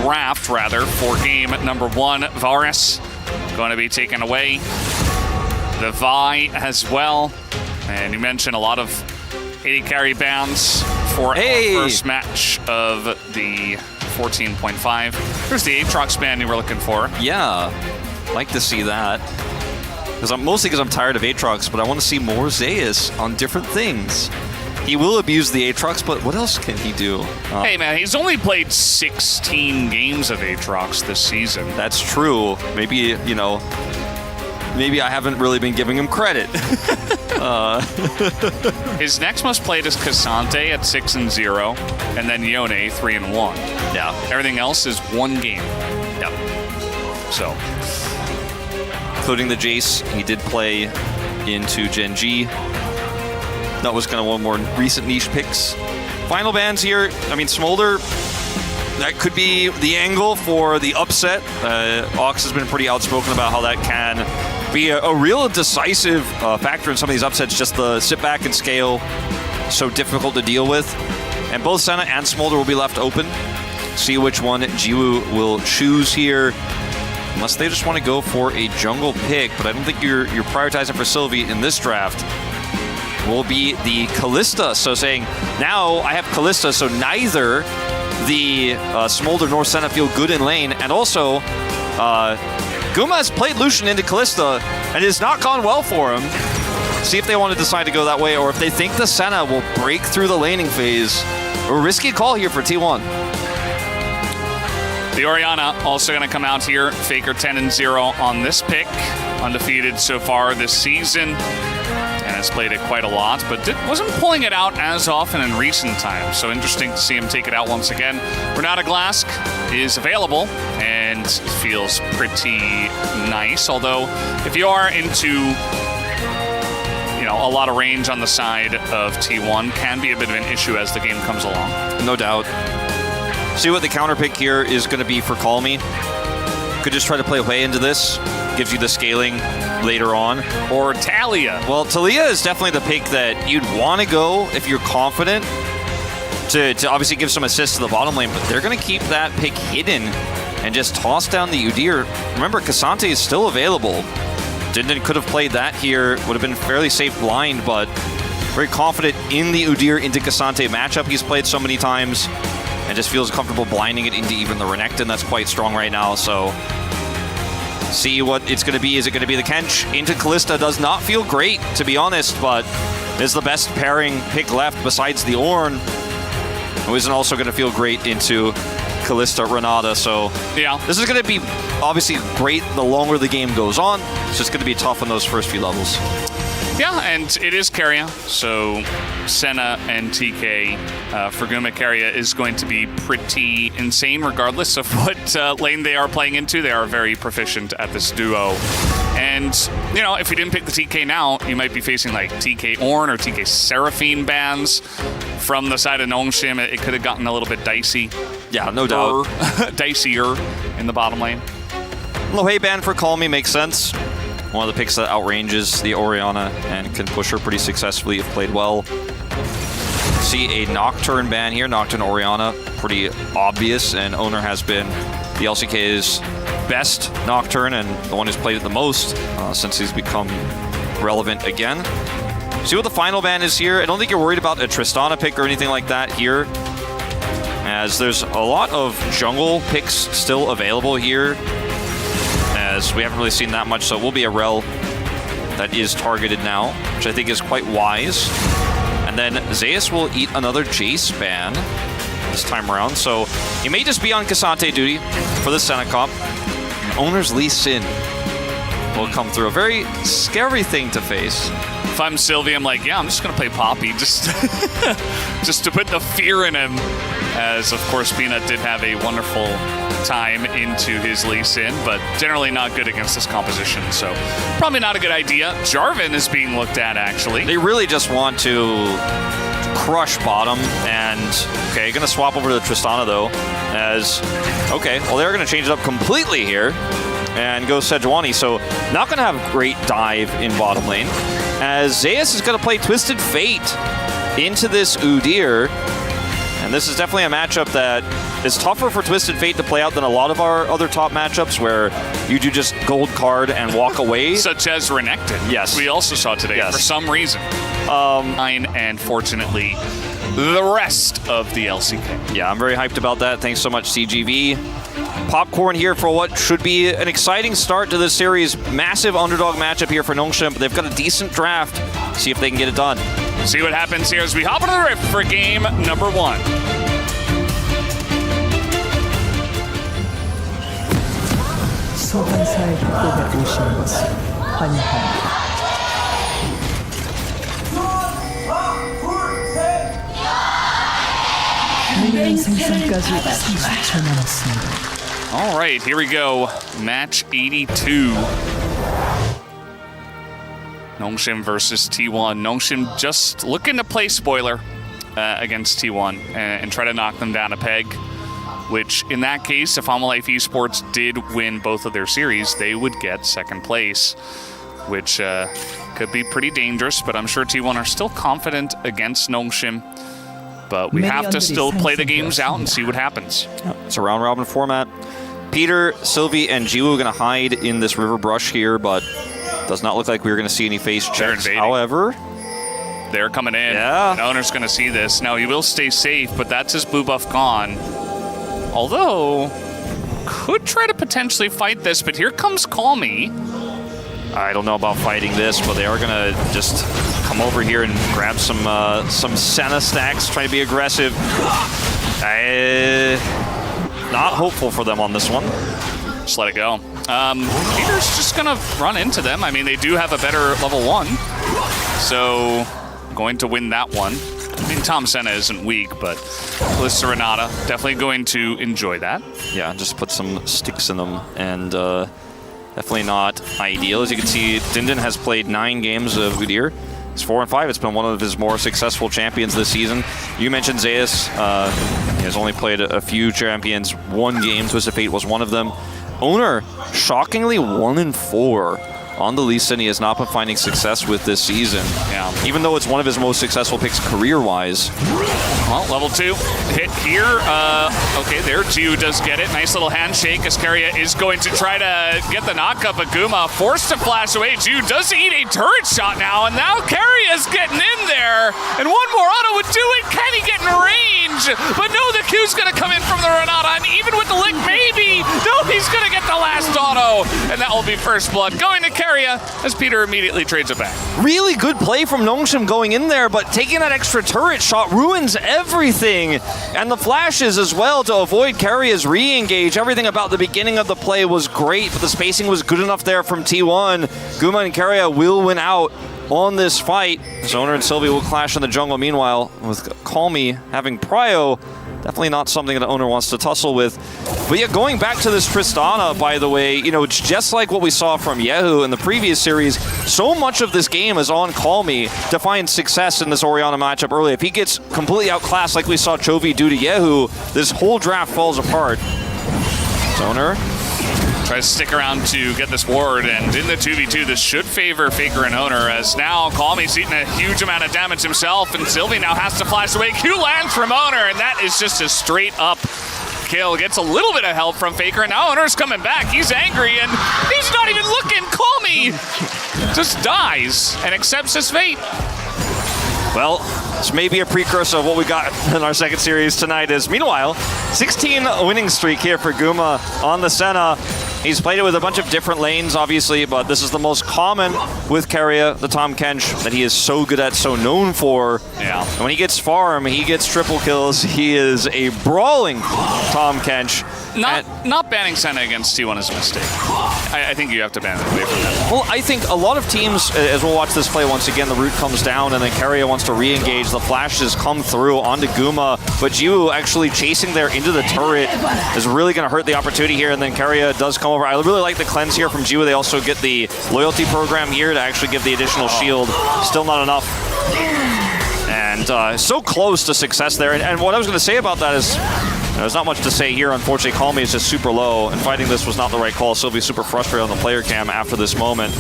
draft, rather, for game number 1. Varus going to be taken away. The Vi as well. And you mentioned a lot of AD carry bans for our first match of the 14.5. There's the Aatrox ban you were looking for. Yeah, like to see that. Mostly because I'm tired of Aatrox, but I want to see more Zeus on different things. He will abuse the Aatrox, but what else can he do? Hey, man, he's only played 16 games of Aatrox this season. That's true. Maybe, you know, maybe I haven't really been giving him credit. His next most played is Cassante at 6-0, and then Yone 3-1. Yeah. Everything else is 1 game. Yep. So, including the Jace, he did play into Gen G. That was kind of one more recent niche picks. Final bans here. I mean, Smolder, that could be the angle for the upset. Ox has been pretty outspoken about how that can be a real decisive factor in some of these upsets, just the sit back and scale, so difficult to deal with. And both Senna and Smolder will be left open. See which one Jiwoo will choose here. Unless they just want to go for a jungle pick, but I don't think you're prioritizing for Sylvie in this draft. Will be the Kalista. So saying, now I have Kalista, so neither the Smolder nor Senna feel good in lane, and also Guma has played Lucian into Kalista, and it has not gone well for him. See if they want to decide to go that way, or if they think the Senna will break through the laning phase. A risky call here for T1. The Orianna also going to come out here. Faker 10-0 on this pick. Undefeated so far this season. And has played it quite a lot, but wasn't pulling it out as often in recent times. So interesting to see him take it out once again. Renata Glask is available and feels pretty nice. Although, if you are into, you know, a lot of range on the side of T1, can be a bit of an issue as the game comes along. No doubt. See what the counter pick here is going to be for Call Me. Could just try to play way into this. Gives you the scaling later on. Or Talia. Well, Talia is definitely the pick that you'd want to go if you're confident to obviously give some assists to the bottom lane, but they're going to keep that pick hidden and just toss down the Udyr. Remember, Cassante is still available. Dindin could have played that here. Would have been fairly safe blind, but very confident in the Udyr into Cassante matchup he's played so many times, and just feels comfortable blinding it into even the Renekton that's quite strong right now. So see what it's going to be. Is it going to be the Kench into Kalista? Does not feel great, to be honest, but is the best pairing pick left besides the Ornn, who isn't also going to feel great into Kalista Renata. So yeah, this is going to be obviously great the longer the game goes on. It's just going to be tough on those first few levels. Yeah, and it is Keria, so Senna and TK for Guma Keria is going to be pretty insane regardless of what lane they are playing into. They are very proficient at this duo. And, you know, if you didn't pick the I you might be facing like TK Ornn or TK Seraphine bans from the side of Nongshim. It could have gotten a little bit dicey. Yeah, no doubt. Dicier in the bottom lane. Lohe ban for Call Me makes sense. One of the picks that outranges the Orianna and can push her pretty successfully if played well. See a Nocturne ban here, Nocturne Orianna, pretty obvious, and Owner has been the LCK's best Nocturne and the one who's played it the most since he's become relevant again. See what the final ban is here. I don't think you're worried about a Tristana pick or anything like that here, as there's a lot of jungle picks still available here, as we haven't really seen that much, so it will be a Rel that is targeted now, which I think is quite wise. And then Zeus will eat another Jace ban this time around, so he may just be on Cassante duty for the Senna comp. And Owner's Lee Sin will come through. A very scary thing to face. If I'm Sylvie, I'm like, yeah, I'm just going to play Poppy, just to put the fear in him. As, of course, Peanut did have a wonderful time into his Lee Sin, but generally not good against this composition, so probably not a good idea. Jarvan is being looked at, actually. They really just want to crush bottom, and, okay, going to swap over to Tristana, though, as, okay, well, they're going to change it up completely here and go Sejuani, so not going to have great dive in bottom lane, as Zeus is going to play Twisted Fate into this Udyr. And this is definitely a matchup that is tougher for Twisted Fate to play out than a lot of our other top matchups where you do just gold card and walk away. Such as Renekton. Yes. We also saw today for some reason. And fortunately, the rest of the LCK. Yeah, I'm very hyped about that. Thanks so much, CGV. Popcorn here for what should be an exciting start to this series. Massive underdog matchup here for Nongshim, but they've got a decent draft. See if they can get it done. See what happens here as we hop into the rift for game number 1. 소환사의 협곡에 오신 것을 환영합니다. 미니언 생성까지 30초 남았습니다. All right, here we go. Match 82. Nongshim versus T1. Nongshim just looking to play spoiler against T1 and try to knock them down a peg, which in that case, if Life Esports did win both of their series, they would get second place, which could be pretty dangerous, but I'm sure T1 are still confident against Nongshim. But we have to still play the games out and see what happens. It's a round-robin format. Peter, Sylvie, and Jiwoo are going to hide in this river brush here, but does not look like we're going to see any face checks. However, they're coming in. Yeah. And Owner's going to see this. Now, he will stay safe, but that's his blue buff gone. Although, could try to potentially fight this, but here comes Call Me. I don't know about fighting this, but they are going to just come over here and grab some Senna stacks, try to be aggressive. Not hopeful for them on this one. Just let it go. Peter's just going to run into them. I mean, they do have a better level 1, so going to win that one. I mean, Tom Senna isn't weak, but Kalista Renata definitely going to enjoy that. Yeah, just put some sticks in them, and definitely not ideal. As you can see, Dindin has played 9 games of Udyr. It's 4-5. It's been one of his more successful champions this season. You mentioned Zeus. He has only played a few champions. 1 game. Twisted Fate was one of them. Owner, shockingly 1-4 on the Lee Sin. He has not been finding success with this season. Yeah. Even though it's one of his most successful picks career-wise. Well, level 2 hit here. Okay, there, Jiu does get it. Nice little handshake as Keria is going to try to get the knock-up, but Guma forced to flash away. Jiu does eat a turret shot now, and now Keria's getting in there. And one more auto would do it. Can he get in range? But no, the Q's going to come in from the Renata, and even with the lick, maybe. No, he's going to get the last auto, and that will be first blood. Going to Keria as Peter immediately trades it back. Really good play from Nongshim going in there, but taking that extra turret shot ruins everything. And the flashes as well to avoid Keria's re-engage. Everything about the beginning of the play was great, but the spacing was good enough there from T1. Guma and Keria will win out on this fight. Zoner and Sylvie will clash in the jungle. Meanwhile, with Call Me having Prio, definitely not something that Owner wants to tussle with. But yeah, going back to this Tristana, by the way, you know, it's just like what we saw from Yehu in the previous series. So much of this game is on Call Me to find success in this Orianna matchup early. If he gets completely outclassed like we saw Chovy do to Yehu, this whole draft falls apart. Zoner tries to stick around to get this ward, and in the 2v2, this should favor Faker and Owner, as now Call Me's eating a huge amount of damage himself, and Sylvie now has to flash away. Q lands from Owner, and that is just a straight up kill. Gets a little bit of help from Faker, and now Owner's coming back. He's angry, and he's not even looking. Call Me just dies and accepts his fate. Well, this may be a precursor of what we got in our second series tonight. Is meanwhile, 16 winning streak here for Guma on the Senna. He's played it with a bunch of different lanes, obviously, but this is the most common with Keria, the Tahm Kench, that he is so good at, so known for. Yeah. And when he gets farm, he gets triple kills. He is a brawling Tahm Kench. Not banning Senna against T1 is a mistake. I think you have to ban it away from that. Well, I think a lot of teams, as we'll watch this play once again, the root comes down and then Keria wants to re-engage. The flashes come through onto Guma, but Jiwoo actually chasing there into the turret is really going to hurt the opportunity here, and then Keria does come over. I really like the cleanse here from Jiwoo. They also get the loyalty program here to actually give the additional shield. Still not enough. And so close to success there. And what I was going to say about that is, there's not much to say here. Unfortunately, Call Me is just super low, and fighting this was not the right call. Sylvie's super frustrated on the player cam after this moment.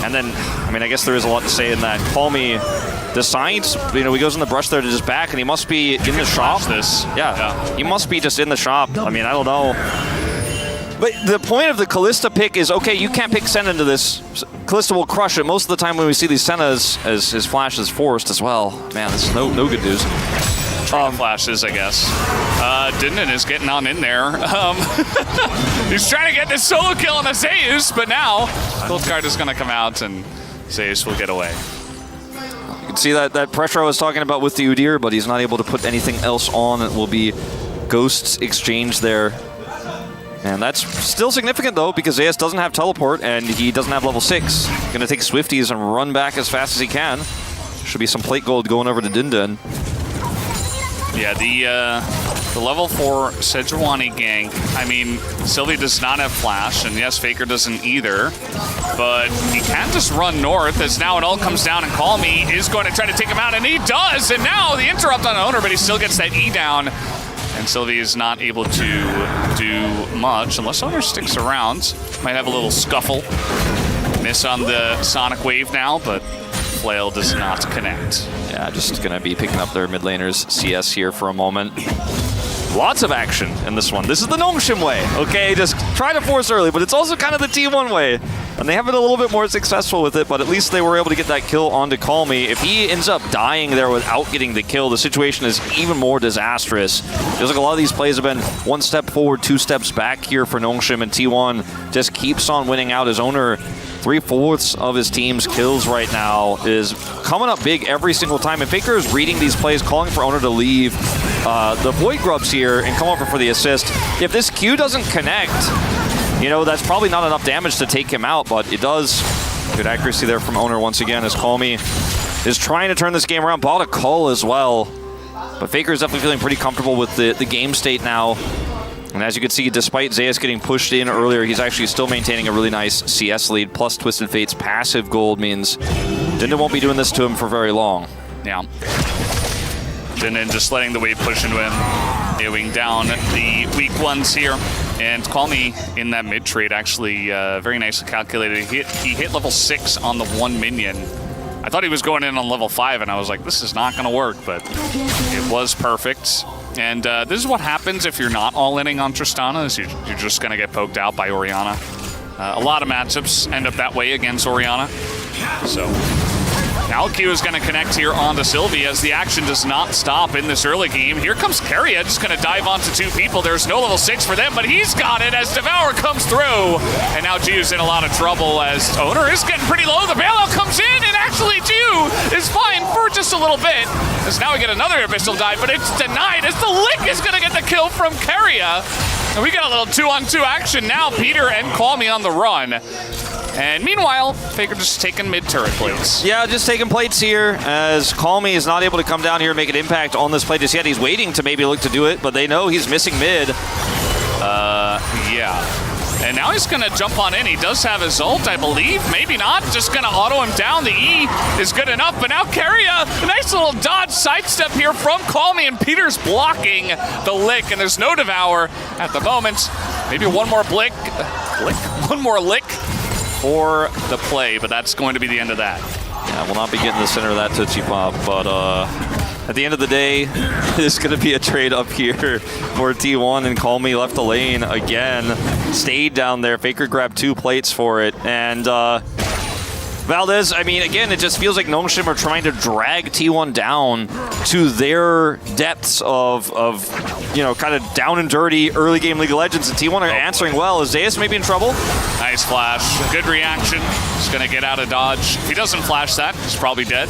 And then, I mean, I guess there is a lot to say in that. Call Me decides, he goes in the brush there to just back, and he must be in the shop. Yeah, he must be just in the shop. I mean, I don't know. But the point of the Callista pick is, okay, you can't pick Senna into this. Callista will crush it. Most of the time when we see these Sennas, as his flash is forced as well. Man, this is no good news. Flashes, I guess. Dinden is getting on in there. He's trying to get this solo kill on a Zeus, but now Goldguard is going to come out and Zeus will get away. You can see that pressure I was talking about with the Udyr, but he's not able to put anything else on. It will be Ghost's exchange there. And that's still significant, though, because Zeus doesn't have teleport, and he doesn't have level 6. Going to take Swifties and run back as fast as he can. Should be some plate gold going over to Dinden. Yeah, the level 4 Sejuani gank, I mean, Sylvie does not have flash, and yes, Faker doesn't either, but he can just run north, as now it all comes down, and Call Me is going to try to take him out, and he does, and now the interrupt on Owner, but he still gets that E down, and Sylvie is not able to do much, unless Owner sticks around. Might have a little scuffle. Miss on the Sonic Wave now, but Flail does not connect. Yeah, just going to be picking up their mid laners CS here for a moment. Lots of action in this one. This is the Nongshim way, okay? Just try to force early, but it's also kind of the T1 way. And they have been a little bit more successful with it, but at least they were able to get that kill onto Call Me. If he ends up dying there without getting the kill, the situation is even more disastrous. Feels like a lot of these plays have been one step forward, 2 steps back here for Nongshim, and T1 just keeps on winning out. His Owner, 3/4 of his team's kills right now, is coming up big every single time. And Faker is reading these plays, calling for Owner to leave the Void Grubs here and come over for the assist. If this Q doesn't connect, that's probably not enough damage to take him out, but it does. Good accuracy there from Owner once again, as Call Me is trying to turn this game around. Bought a cull as well. But Faker is definitely feeling pretty comfortable with the game state now. And as you can see, despite Zeus getting pushed in earlier, he's actually still maintaining a really nice CS lead. Plus Twisted Fate's passive gold means Dinden won't be doing this to him for very long. Yeah. Dinden just letting the wave push into him. AoEing down the weak ones here. And Call Me in that mid trade actually very nicely calculated. He hit level 6 on the 1 minion. I thought he was going in on level 5, and I was like, this is not going to work, but it was perfect. And this is what happens if you're not all-inning on Tristana, is you're just going to get poked out by Orianna. A lot of matchups end up that way against Orianna. So now Q is going to connect here onto Sylvie as the action does not stop in this early game. Here comes Keria, just going to dive onto 2 people. There's no level 6 for them, but he's got it as Devour comes through. And now Jiu's in a lot of trouble as Owner is getting pretty low. The bailout comes in, and actually Jiu is fine for just a little bit. As now we get another Abyssal dive, but it's denied as the Lick is going to get the kill from Keria. And we got a little 2-on-2 action now. Peter and Call Me on the run. And meanwhile, Faker just taking mid-turret plates. Yeah, just taking plates here, as Call Me is not able to come down here and make an impact on this plate just yet. He's waiting to maybe look to do it, but they know he's missing mid. Yeah. And now he's going to jump on in. He does have his ult, I believe. Maybe not. Just going to auto him down. The E is good enough. But now Keria, a nice little dodge sidestep here from Call Me. And Peter's blocking the Lick. And there's no Devour at the moment. Maybe one more blick. One more lick for the play. But that's going to be the end of that. Yeah, we'll not be getting the center of that Tootsie Pop. But at the end of the day, it's going to be a trade up here for T1, and Call Me left the lane again. Stayed down there. Faker grabbed 2 plates for it. And Valdez, I mean, again, it just feels like Nongshim are trying to drag T1 down to their depths of kind of down and dirty early game League of Legends, and T1 are answering well. Is Zeus maybe in trouble? Nice flash. Good reaction. He's going to get out of dodge. If he doesn't flash that, he's probably dead.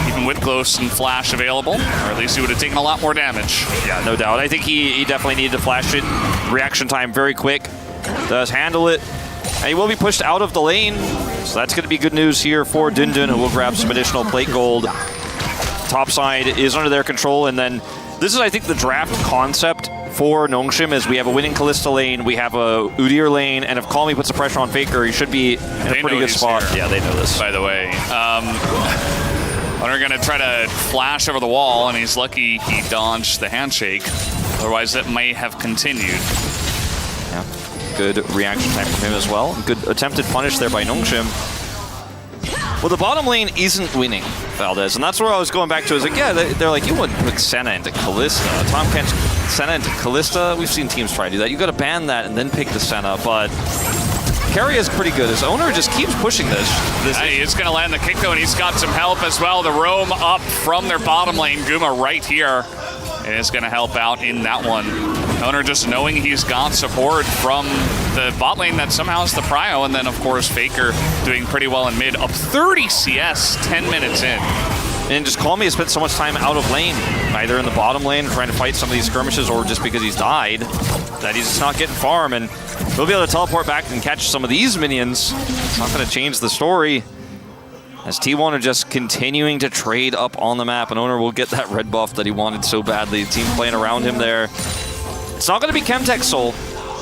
Even with Ghost and Flash available, or at least he would have taken a lot more damage. Yeah, no doubt. I think he definitely needed to flash it. Reaction time very quick. Does handle it. And he will be pushed out of the lane. So that's going to be good news here for Dinden, who will grab some additional plate gold. Top side is under their control. And then this is, I think, the draft concept for Nongshim is we have a winning Callista lane, we have a Udyr lane, and if Call Me puts the pressure on Faker, he should be in a pretty good spot. Here. Yeah, they know this. By the way. They're going to try to flash over the wall, and he's lucky he dodged the handshake. Otherwise, that may have continued. Yeah, good reaction time from him as well. Good attempted punish there by Nongshim. Well, the bottom lane isn't winning, Valdez, and that's where I was going back to. Is like, yeah, they're like, you wouldn't put Senna into Callista. Tom can't Senna into Callista. We've seen teams try to do that. You got to ban that and then pick the Senna, but carry is pretty good. His owner just keeps pushing this. He's going to land the kick, though, and he's got some help as well. The roam up from their bottom lane. Guma right here is going to help out in that one. Owner just knowing he's got support from the bot lane that somehow is the prio, and then, of course, Faker doing pretty well in mid. Up 30 CS, 10 minutes in. And just Call Me has spent so much time out of lane, either in the bottom lane trying to fight some of these skirmishes or just because he's died, that he's just not getting farm. And he'll be able to teleport back and catch some of these minions. It's not going to change the story. As T1 are just continuing to trade up on the map, and Owner will get that red buff that he wanted so badly. The team playing around him there. It's not going to be Chemtech Soul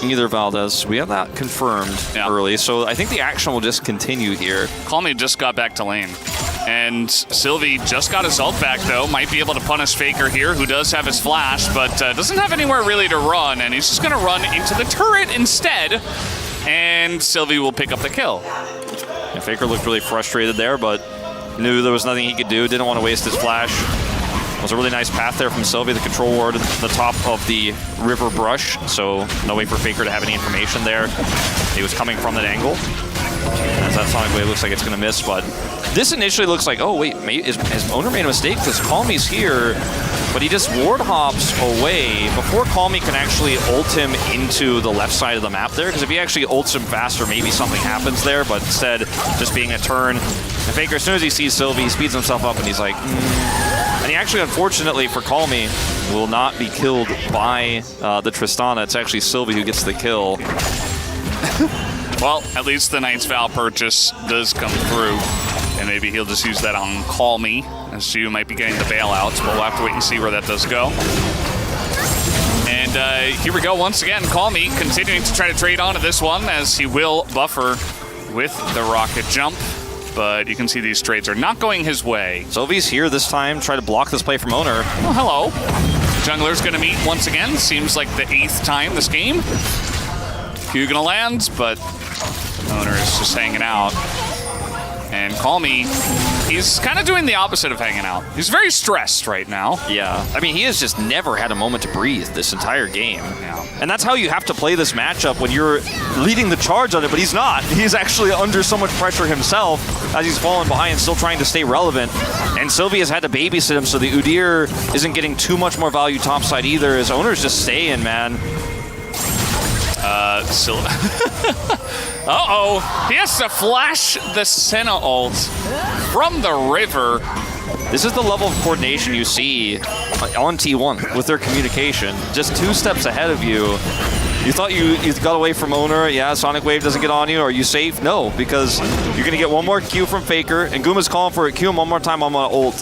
either, Valdez. We have that confirmed early, so I think the action will just continue here. Call Me just got back to lane. And Sylvie just got his ult back, though. Might be able to punish Faker here, who does have his flash, but doesn't have anywhere really to run, and he's just going to run into the turret instead, and Sylvie will pick up the kill. And Faker looked really frustrated there, but knew there was nothing he could do. Didn't want to waste his flash. It was a really nice path there from Sylvie, the control ward at the top of the river brush, so no way for Faker to have any information there. He was coming from that angle. As that Sonic Wave looks like it's going to miss, but this initially looks like, oh wait, has Owner made a mistake? Because Call Me's here, but he just ward hops away before Call Me can actually ult him into the left side of the map there, because if he actually ults him faster, maybe something happens there, but instead, just being a turn. And Faker, as soon as he sees Sylvie, he speeds himself up and he's like, And he actually, unfortunately for Call Me, will not be killed by the Tristana. It's actually Sylvie who gets the kill. Well, at least the Knight's Vow purchase does come through, and maybe he'll just use that on Call Me, as you might be getting the bailouts, but we'll have to wait and see where that does go. And here we go once again. Call Me continuing to try to trade onto this one, as he will buffer with the rocket jump, but you can see these trades are not going his way. Sylvie's here this time, try to block this play from Owner. Oh, hello. The jungler's going to meet once again. Seems like the 8th time this game. Q gonna land, but Owner is just hanging out. And Call Me, he's kind of doing the opposite of hanging out. He's very stressed right now. Yeah, I mean, he has just never had a moment to breathe this entire game. Yeah. And that's how you have to play this matchup when you're leading the charge on it, but he's not. He's actually under so much pressure himself as he's fallen behind and still trying to stay relevant. And Sylvie has had to babysit him, so the Udyr isn't getting too much more value topside either. His Owner's just staying, man. Uh-oh. He has to flash the Senna ult from the river. This is the level of coordination you see on T1 with their communication. Just 2 steps ahead of you. You thought you got away from Owner. Yeah, Sonic Wave doesn't get on you. Are you safe? No, because you're going to get one more Q from Faker, and Guma's calling for it. Q him one more time, I'm going to ult.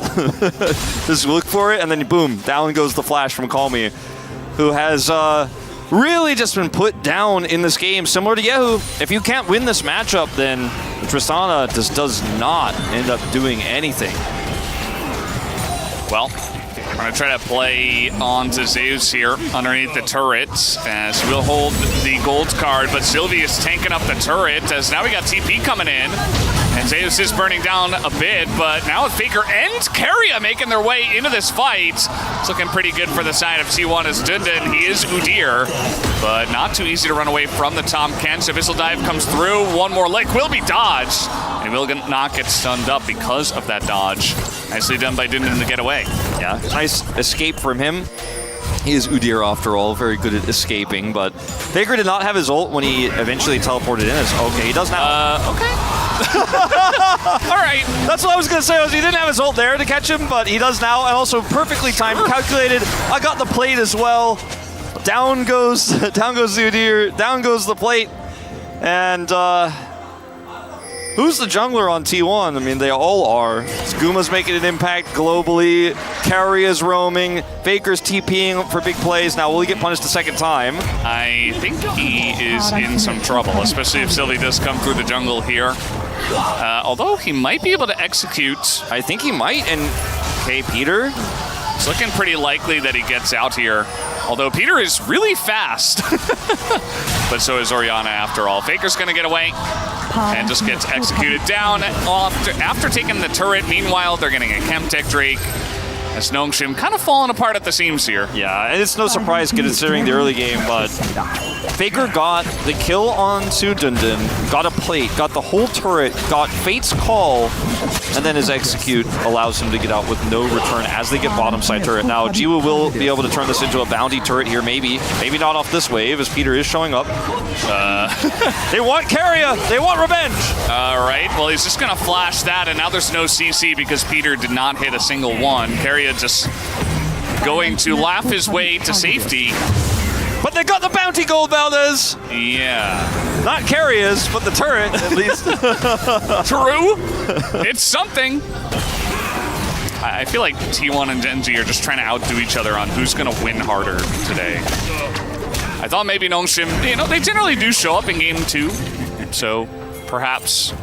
Just look for it, and then boom, down goes the flash from Call Me, who has really just been put down in this game, similar to Yehu. If you can't win this matchup, then Tristana just does not end up doing anything. Well, we're going to try to play on to Zeus here underneath the turret, as we'll hold the gold card, but Sylvie is tanking up the turret, as now we got TP coming in. And Zeus is burning down a bit, but now with Faker and Keria making their way into this fight, it's looking pretty good for the side of T1 as Dundun. He is Udyr, but not too easy to run away from the Tom Ken. So Abyssal Dive comes through, one more lick will be dodged, and will not get stunned up because of that dodge. Nicely done by Dundun to get away. Yeah, nice escape from him. He is Udyr after all, very good at escaping, but Faker did not have his ult when he eventually teleported in. Okay, he does now. Okay. All right. That's what I was going to say, was he didn't have his ult there to catch him, but he does now, and also perfectly timed, calculated. I got the plate as well. Down goes the Udyr, down goes the plate, and who's the jungler on T1? I mean, they all are. Guma's making an impact globally. Karia's roaming. Faker's TPing for big plays. Now, will he get punished a second time? I think he is in some trouble, especially if Sylvie does come through the jungle here. Although he might be able to execute. I think he might, and okay, Peter? It's looking pretty likely that he gets out here. Although Peter is really fast. But so is Orianna after all. Faker's going to get away. and just gets executed down after taking the turret. Meanwhile, they're getting a Chemtech Drake. As Nongshim kind of falling apart at the seams here. Yeah, and it's no surprise considering the early game, but Faker got the kill onto Dundun, got a plate, got the whole turret, got Fate's call, and then his execute allows him to get out with no return as they get bottom side turret. Now, Jiwoo will be able to turn this into a bounty turret here, maybe not off this wave, as Peter is showing up. They want Carrier, they want revenge! All right, well, he's just gonna flash that, and now there's no CC because Peter did not hit a single one. Carrier just going to laugh his way to safety. But they got the bounty gold, Valdez! Yeah. Not Carriers, but the turret, at least. True. It's something. I feel like T1 and Genji are just trying to outdo each other on who's going to win harder today. I thought maybe Nongshim, they generally do show up in game 2. So perhaps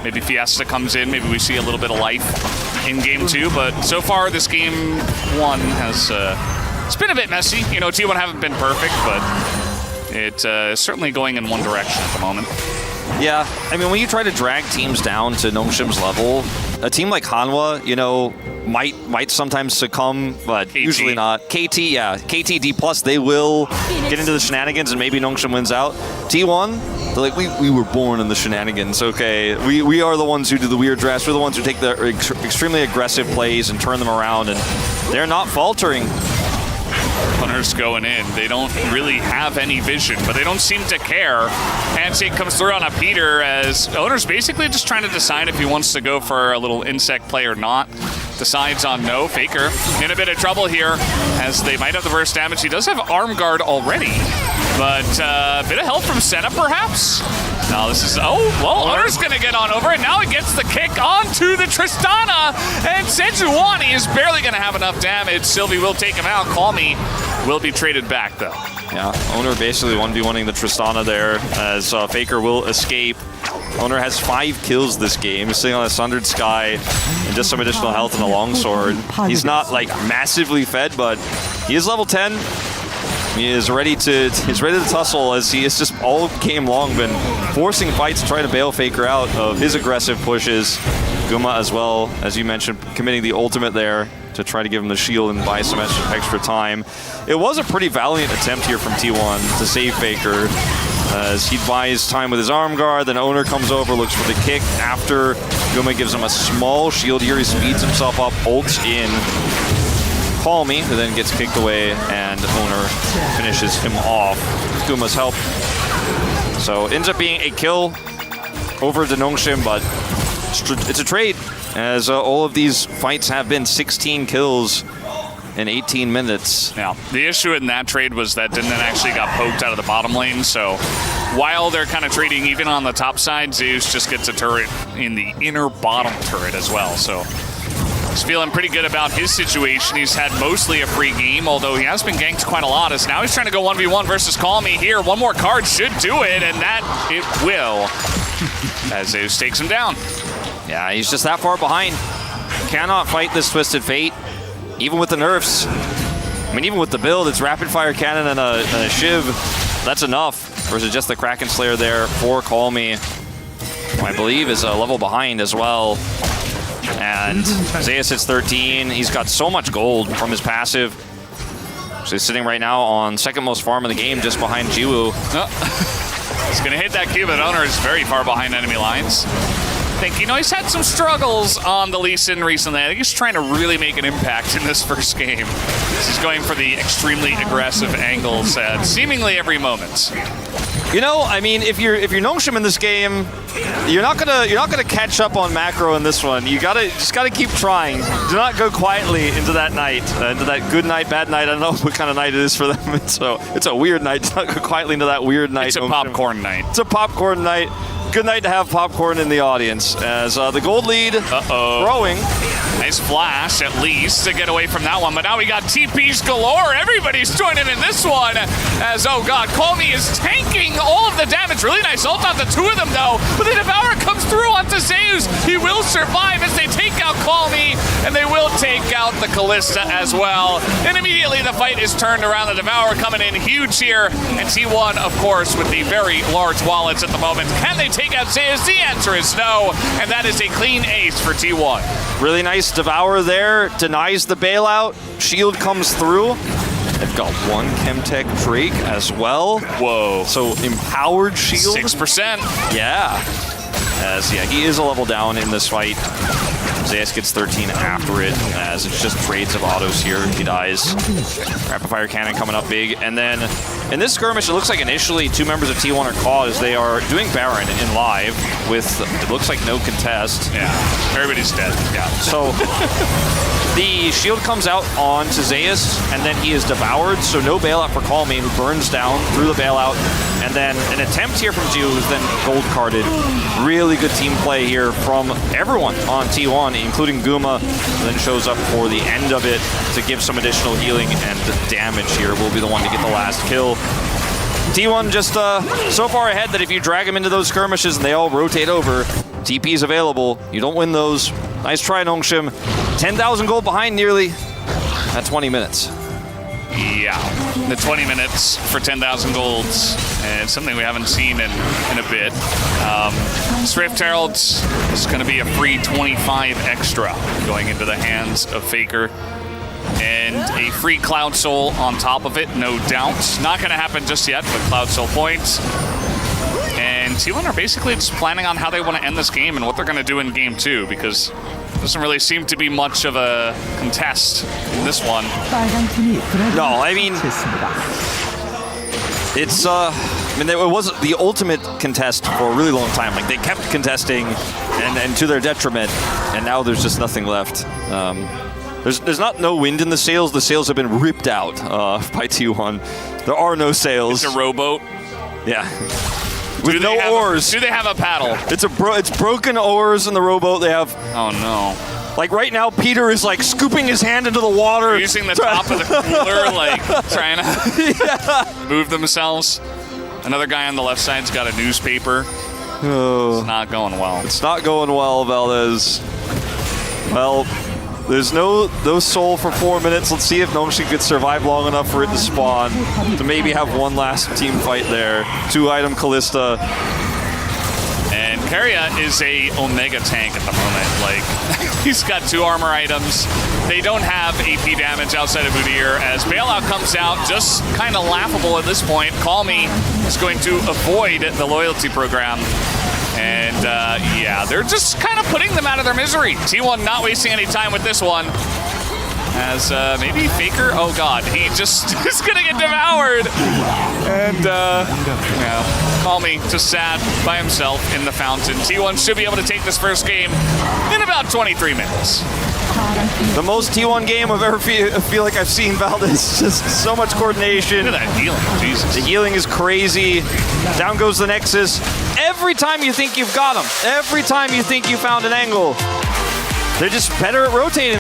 maybe Fiesta comes in, maybe we see a little bit of life in game 2. But so far, this game 1 has it's been a bit messy. T1 haven't been perfect, but it's certainly going in one direction at the moment. Yeah, I mean, when you try to drag teams down to Nongshim's level, a team like Hanwha, might sometimes succumb, but KT. usually not. KT, yeah. KT, D+, they will get into the shenanigans and maybe Nongshim wins out. T1, they're like, we were born in the shenanigans, okay? We are the ones who do the weird drafts. We're the ones who take the extremely aggressive plays and turn them around, and they're not faltering. Hunters going in. They don't really have any vision, but they don't seem to care. Handshake comes through on a Peter as Owner's basically just trying to decide if he wants to go for a little insect play or not. Decides on no. Faker in a bit of trouble here as they might have the burst damage. He does have arm guard already, but a bit of help from Senna perhaps. Now this is, Owner's gonna get on over, and now he gets the kick onto the Tristana, and Sejuani is barely gonna have enough damage. Sylvie will take him out. Call Me will be traded back though. Yeah, Owner basically 1v1ing the Tristana there as Faker will escape. Owner has 5 kills this game. He's sitting on a Sundered Sky and just some additional health and a longsword. He's not like massively fed, but he is level 10. He is ready to tussle as he has just all game long been forcing fights to try to bail Faker out of his aggressive pushes. Guma as well, as you mentioned, committing the ultimate there to try to give him the shield and buy some extra time. It was a pretty valiant attempt here from T1 to save Faker as he buys time with his arm guard. Then Owner comes over, looks for the kick after Guma gives him a small shield here. He speeds himself up, ults in. Call Me, who then gets kicked away, and Owner finishes him off with Guma's help. So ends up being a kill over to Nongshim, but it's a trade, as all of these fights have been 16 kills in 18 minutes. Now, the issue in that trade was that Dindon actually got poked out of the bottom lane, so while they're kind of trading even on the top side, Zeus just gets a turret in the inner bottom turret as well, so he's feeling pretty good about his situation. He's had mostly a free game, although he has been ganked quite a lot, as now he's trying to go 1v1 versus Call Me here. One more card should do it, and that it will, as Zeus takes him down. Yeah, he's just that far behind. Cannot fight this Twisted Fate, even with the nerfs. I mean, even with the build, it's rapid fire cannon and a Shiv. That's enough versus just the Kraken Slayer there for Call Me, who I believe is a level behind as well. And Zeus hits 13. He's got so much gold from his passive. So he's sitting right now on second most farm in the game, just behind Jiwoo. He's going to hit that Q, but Owner is very far behind enemy lines. I think, he's had some struggles on the Lee Sin recently. I think he's trying to really make an impact in this first game. He's going for the extremely aggressive angles at seemingly every moment. I mean, if you're Nongshim in this game, you're not gonna catch up on macro in this one. You just gotta keep trying. Do not go quietly into that night, into that good night, bad night. I don't know what kind of night it is for them. It's a weird night. Do not go quietly into that weird night. It's a popcorn night. It's a popcorn night. Good night to have popcorn in the audience as the gold lead growing. Nice flash, at least, to get away from that one. But now we got TPs galore. Everybody's joining in this one as, oh god, Call Me is tanking all of the damage. Really nice ult on the two of them, though. But the Devourer comes through onto Zeus. He will survive as they take out Call Me, and they will take out the Callista as well. And immediately the fight is turned around. The Devourer coming in huge here. And T1, of course, with the very large wallets at the moment. Can they take take out Zeus? The answer is no, and that is a clean ace for T1. Really nice Devour there, denies the bailout. Shield comes through. They've got one Chemtech Drake as well. Whoa. So empowered shield. 6%. Yeah. As he is a level down in this fight. Zeus gets 13 after it, as it's just trades of autos here. He dies. Rapid fire cannon coming up big. And then in this skirmish, it looks like initially 2 members of T1 are caught as they are doing Baron in live with, it looks like no contest. Yeah, everybody's dead. Yeah. So the shield comes out onto Zeus, and then he is devoured, so no bailout for Call Me, who burns down through the bailout. And then an attempt here from Gio, who's then gold carded. Really good team play here from everyone on T1, including Guma, who then shows up for the end of it to give some additional healing, and damage here will be the one to get the last kill. T1 just so far ahead that if you drag them into those skirmishes and they all rotate over, TP's available. You don't win those. Nice try, Nongshim. 10,000 gold behind nearly at 20 minutes. Yeah, the 20 minutes for 10,000 golds, and something we haven't seen in a bit. Swift Herald is going to be a free 25 extra going into the hands of Faker. And a free Cloud Soul on top of it, no doubt. Not going to happen just yet, but Cloud Soul points. And T1 are basically just planning on how they want to end this game and what they're going to do in game 2, because doesn't really seem to be much of a contest in this one. No, I mean, it's it was the ultimate contest for a really long time. Like, they kept contesting and to their detriment, and now there's just nothing left. There's not no wind in the sails. The sails have been ripped out by T1. There are no sails. It's a rowboat. Yeah. With no oars. Do they have a paddle? It's broken oars in the rowboat they have. Oh no. Like right now, Peter is like scooping his hand into the water. They're using the top of the cooler, like trying to move themselves. Another guy on the left side's got a newspaper. Oh. It's not going well. It's not going well, Valdez. Well, there's no soul for 4 minutes. Let's see if Nongshim could survive long enough for it to spawn, to maybe have one last team fight there. 2-item Callista. And Karya is a Omega tank at the moment. Like, he's got 2 armor items. They don't have AP damage outside of Udyr, as Bailout comes out, just kind of laughable at this point. Call Me is going to avoid the loyalty program. And yeah, they're just kind of putting them out of their misery. T1 not wasting any time with this one. As maybe Faker, oh god, he just is gonna get devoured. And yeah, Call Me just sat by himself in the fountain. T1 should be able to take this first game in about 23 minutes. The most T1 game I've ever feel like I've seen, Valdez. Just so much coordination. Look at that healing, Jesus. The healing is crazy. Down goes the Nexus. Every time you think you've got them, every time you think you found an angle, they're just better at rotating.